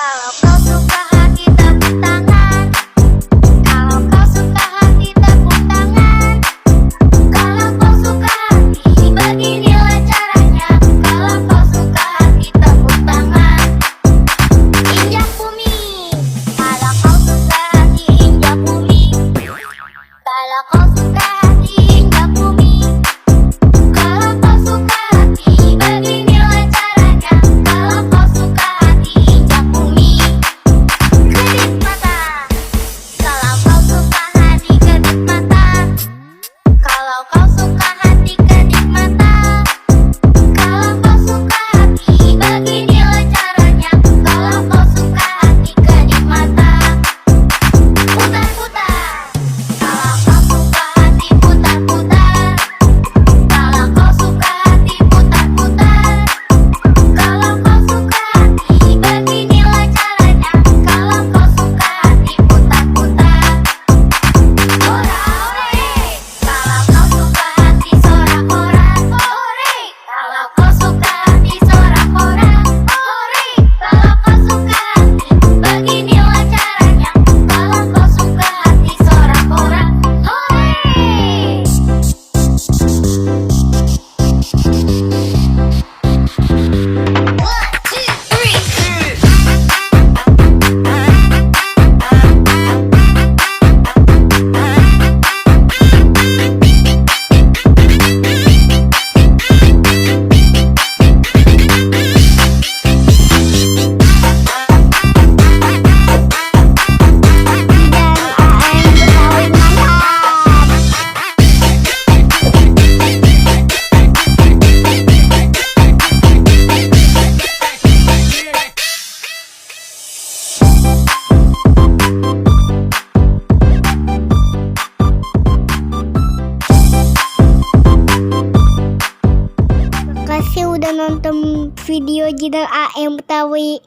Kalau kau suka hati tepuk tangan. Kalau kau suka hati tepuk tangan. Kalau kau suka hati beginilah caranya. Kalau kau suka hati tepuk tangan. Injak bumi. Kalau kau suka hati injak bumi. Kalau kau suka hati injak bumi. Kalau kau suka hati beginilah caranya. Kalau kau suka hati injak bumi. Kedip mata. Kalau kau suka hati kedip mata. Kalau kau suka hati kedip mata. Kalau kau suka hati beginilah caranya. Kalau kau suka hati kedip mata. Putar-putar. Kalau kau suka hati putar-putar. Kalau kau suka hati putar-putar. Kalau kau suka hati beginilah caranya. Kalau kau suka hati putar-putar. Ora-ore. Kalau kau suka hati sorak-orak. Ore. Kalau kau suka hati sorak-orak. Ore. Kalau kau suka hati beginilah caranya. Kalau kau suka hati sorak-orak. Ore. 'Terima kasih udah nonton video Jidan AM Betawi.